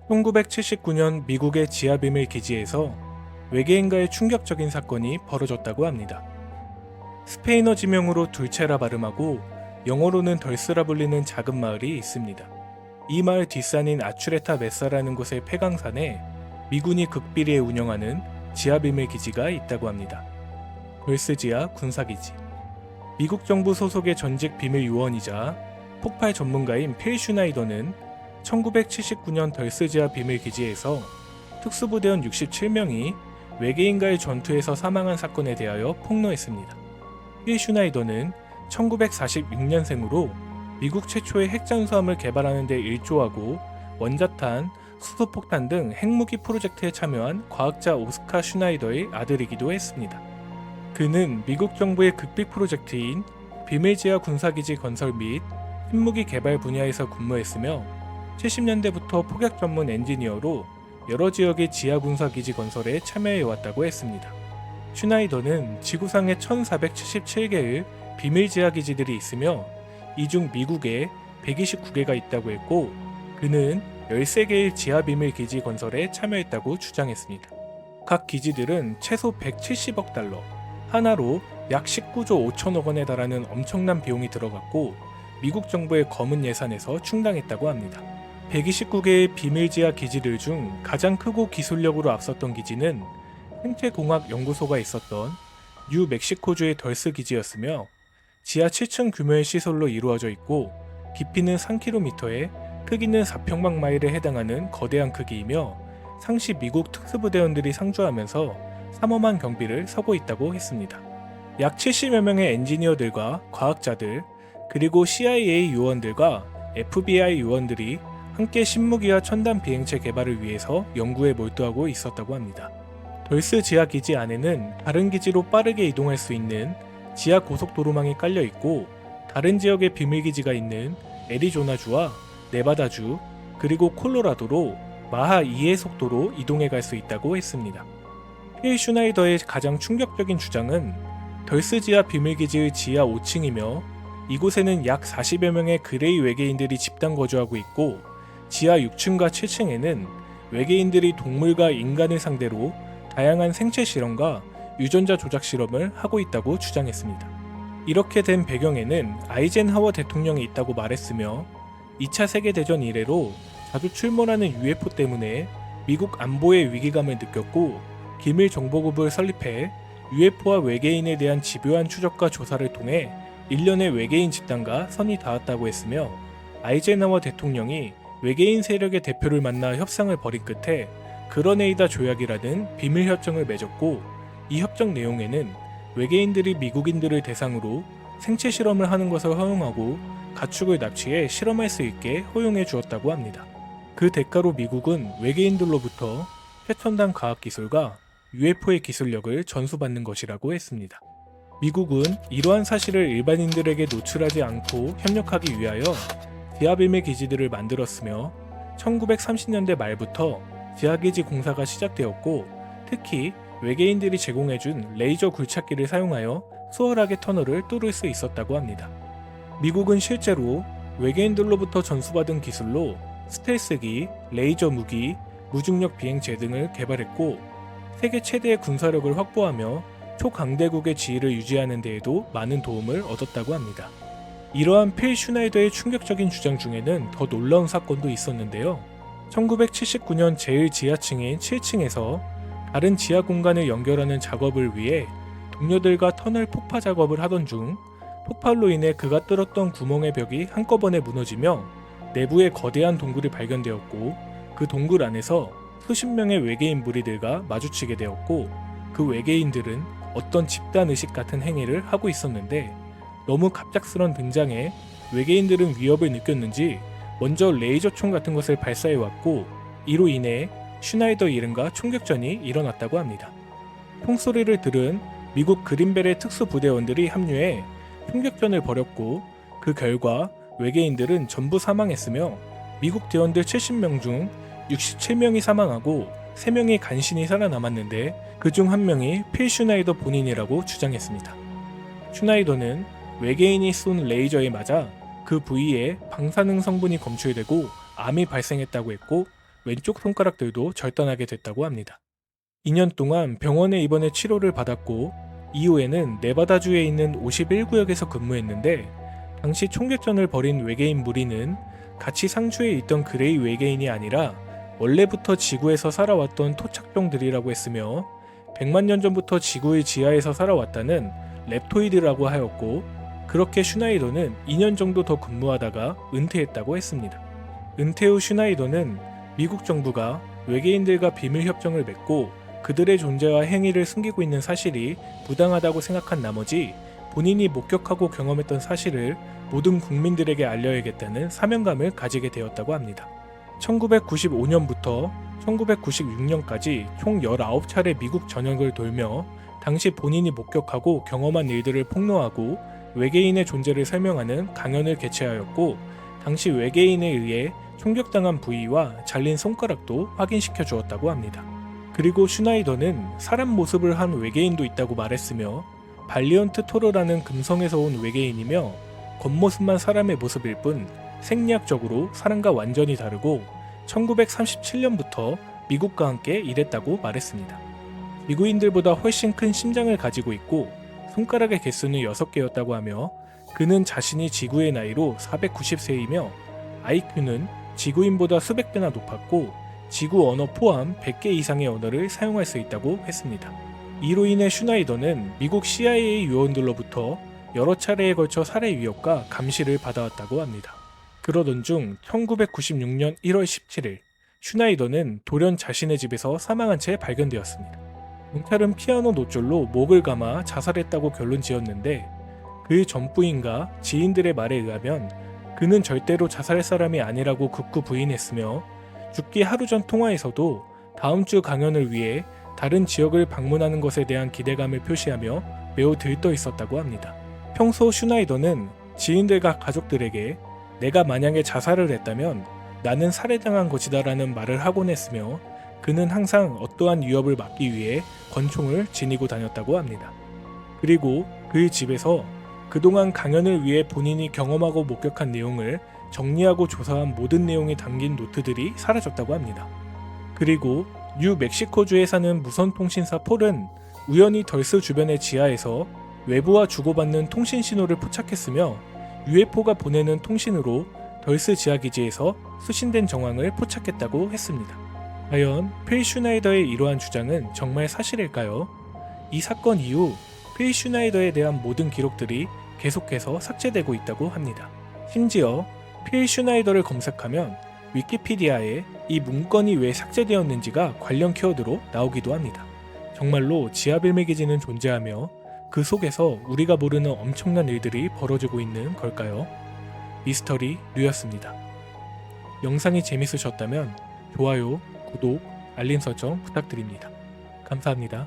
1979년 미국의 지하비밀 기지에서 외계인과의 충격적인 사건이 벌어졌다고 합니다. 스페인어 지명으로 둘체라 발음하고 영어로는 덜스라 불리는 작은 마을이 있습니다. 이 마을 뒷산인 아추레타 메사라는 곳의 폐광산에 미군이 극비리에 운영하는 지하비밀 기지가 있다고 합니다. 덜스 지하 군사기지. 미국 정부 소속의 전직 비밀 요원이자 폭발 전문가인 필 슈나이더는 1979년 덜스 지하 비밀 기지에서 특수부대원 67명이 외계인과의 전투에서 사망한 사건에 대하여 폭로했습니다. 필 슈나이더는 1946년생으로 미국 최초의 핵잠수함을 개발하는 데 일조하고 원자탄, 수소폭탄 등 핵무기 프로젝트에 참여한 과학자 오스카 슈나이더의 아들이기도 했습니다. 그는 미국 정부의 극빅 프로젝트인 비밀지하 군사기지 건설 및 핵무기 개발 분야에서 근무했으며 70년대부터 폭약 전문 엔지니어로 여러 지역의 지하 군사기지 건설에 참여해왔다고 했습니다. 슈나이더는 지구상에 1477개의 비밀 지하 기지들이 있으며 이 중 미국에 129개가 있다고 했고 그는 13개의 지하 비밀 기지 건설에 참여했다고 주장했습니다. 각 기지들은 최소 170억 달러, 하나로 약 19조 5천억 원에 달하는 엄청난 비용이 들어갔고 미국 정부의 검은 예산에서 충당했다고 합니다. 129개의 비밀 지하 기지들 중 가장 크고 기술력으로 앞섰던 기지는 생체공학 연구소가 있었던 뉴멕시코주의 덜스 기지였으며 지하 7층 규모의 시설로 이루어져 있고 깊이는 3km에 크기는 4평방마일에 해당하는 거대한 크기이며 상시 미국 특수부대원들이 상주하면서 삼엄한 경비를 서고 있다고 했습니다. 약 70여 명의 엔지니어들과 과학자들 그리고 CIA 요원들과 FBI 요원들이 함께 신무기와 첨단 비행체 개발을 위해서 연구에 몰두하고 있었다고 합니다. 덜스 지하 기지 안에는 다른 기지로 빠르게 이동할 수 있는 지하 고속도로망이 깔려 있고 다른 지역의 비밀기지가 있는 애리조나주와 네바다주 그리고 콜로라도로 마하 2의 속도로 이동해 갈 수 있다고 했습니다. 필 슈나이더의 가장 충격적인 주장은 덜스 지하 비밀기지의 지하 5층이며 이곳에는 약 40여 명의 그레이 외계인들이 집단 거주하고 있고 지하 6층과 7층에는 외계인들이 동물과 인간을 상대로 다양한 생체 실험과 유전자 조작 실험을 하고 있다고 주장했습니다. 이렇게 된 배경에는 아이젠하워 대통령이 있다고 말했으며 2차 세계대전 이래로 자주 출몰하는 UFO 때문에 미국 안보의 위기감을 느꼈고 기밀 정보국을 설립해 UFO와 외계인에 대한 집요한 추적과 조사를 통해 일련의 외계인 집단과 선이 닿았다고 했으며 아이젠하워 대통령이 외계인 세력의 대표를 만나 협상을 벌인 끝에 그러네이다 조약이라는 비밀 협정을 맺었고 이 협정 내용에는 외계인들이 미국인들을 대상으로 생체 실험을 하는 것을 허용하고 가축을 납치해 실험할 수 있게 허용해 주었다고 합니다. 그 대가로 미국은 외계인들로부터 최첨단 과학기술과 UFO의 기술력을 전수받는 것이라고 했습니다. 미국은 이러한 사실을 일반인들에게 노출하지 않고 협력하기 위하여 지하비밀 기지들을 만들었으며 1930년대 말부터 지하기지 공사가 시작되었고 특히 외계인들이 제공해준 레이저 굴착기를 사용하여 수월하게 터널을 뚫을 수 있었다고 합니다. 미국은 실제로 외계인들로부터 전수받은 기술로 스텔스기, 레이저 무기, 무중력 비행체 등을 개발했고 세계 최대의 군사력을 확보하며 초강대국의 지위를 유지하는 데에도 많은 도움을 얻었다고 합니다. 이러한 필 슈나이더의 충격적인 주장 중에는 더 놀라운 사건도 있었는데요. 1979년 제일 지하층인 7층에서 다른 지하 공간을 연결하는 작업을 위해 동료들과 터널 폭파 작업을 하던 중 폭발로 인해 그가 뚫었던 구멍의 벽이 한꺼번에 무너지며 내부에 거대한 동굴이 발견되었고 그 동굴 안에서 수십 명의 외계인 무리들과 마주치게 되었고 그 외계인들은 어떤 집단의식 같은 행위를 하고 있었는데 너무 갑작스런 등장에 외계인들은 위협을 느꼈는지 먼저 레이저총 같은 것을 발사해왔고 이로 인해 슈나이더 이름과 총격전이 일어났다고 합니다. 총소리를 들은 미국 그린벨의 특수부대원들이 합류해 총격전을 벌였고 그 결과 외계인들은 전부 사망했으며 미국 대원들 70명 중 67명이 사망하고 3명이 간신히 살아남았는데 그중 1명이 필 슈나이더 본인이라고 주장했습니다. 슈나이더는 외계인이 쏜 레이저에 맞아 그 부위에 방사능 성분이 검출되고 암이 발생했다고 했고 왼쪽 손가락들도 절단하게 됐다고 합니다. 2년 동안 병원에 입원해 치료를 받았고 이후에는 네바다주에 있는 51구역에서 근무했는데 당시 총격전을 벌인 외계인 무리는 같이 상주에 있던 그레이 외계인이 아니라 원래부터 지구에서 살아왔던 토착종들이라고 했으며 100만 년 전부터 지구의 지하에서 살아왔다는 랩토이드라고 하였고 그렇게 슈나이더는 2년 정도 더 근무하다가 은퇴했다고 했습니다. 은퇴 후 슈나이더는 미국 정부가 외계인들과 비밀 협정을 맺고 그들의 존재와 행위를 숨기고 있는 사실이 부당하다고 생각한 나머지 본인이 목격하고 경험했던 사실을 모든 국민들에게 알려야겠다는 사명감을 가지게 되었다고 합니다. 1995년부터 1996년까지 총 19차례 미국 전역을 돌며 당시 본인이 목격하고 경험한 일들을 폭로하고 외계인의 존재를 설명하는 강연을 개최하였고 당시 외계인에 의해 총격당한 부위와 잘린 손가락도 확인시켜 주었다고 합니다. 그리고 슈나이더는 사람 모습을 한 외계인도 있다고 말했으며 발리언트 토르라는 금성에서 온 외계인이며 겉모습만 사람의 모습일 뿐 생리학적으로 사람과 완전히 다르고 1937년부터 미국과 함께 일했다고 말했습니다. 지구인들보다 훨씬 큰 심장을 가지고 있고 손가락의 개수는 6개였다고 하며 그는 자신이 지구의 나이로 490세이며 IQ는 지구인보다 수백 배나 높았고 지구 언어 포함 100개 이상의 언어를 사용할 수 있다고 했습니다. 이로 인해 슈나이더는 미국 CIA 요원들로부터 여러 차례에 걸쳐 살해 위협과 감시를 받아왔다고 합니다. 그러던 중 1996년 1월 17일 슈나이더는 돌연 자신의 집에서 사망한 채 발견되었습니다. 경찰은 피아노 노졸로 목을 감아 자살했다고 결론 지었는데 그의 전 부인과 지인들의 말에 의하면 그는 절대로 자살할 사람이 아니라고 극구 부인했으며 죽기 하루 전 통화에서도 다음 주 강연을 위해 다른 지역을 방문하는 것에 대한 기대감을 표시하며 매우 들떠 있었다고 합니다. 평소 슈나이더는 지인들과 가족들에게 내가 만약에 자살을 했다면 나는 살해당한 것이다라는 말을 하곤 했으며 그는 항상 어떠한 위협을 막기 위해 권총을 지니고 다녔다고 합니다. 그리고 그의 집에서 그동안 강연을 위해 본인이 경험하고 목격한 내용을 정리하고 조사한 모든 내용이 담긴 노트들이 사라졌다고 합니다. 그리고 뉴멕시코주에 사는 무선통신사 폴은 우연히 덜스 주변의 지하에서 외부와 주고받는 통신 신호를 포착했으며 UFO가 보내는 통신으로 덜스 지하기지에서 수신된 정황을 포착했다고 했습니다. 과연 필 슈나이더의 이러한 주장은 정말 사실일까요? 이 사건 이후 필 슈나이더에 대한 모든 기록들이 계속해서 삭제되고 있다고 합니다. 심지어 필 슈나이더를 검색하면 위키피디아에 이 문건이 왜 삭제되었는지가 관련 키워드로 나오기도 합니다. 정말로 지하빌밀기지는 존재하며 그 속에서 우리가 모르는 엄청난 일들이 벌어지고 있는 걸까요? 미스터리 류였습니다. 영상이 재밌으셨다면 좋아요, 구독, 알림 설정 부탁드립니다. 감사합니다.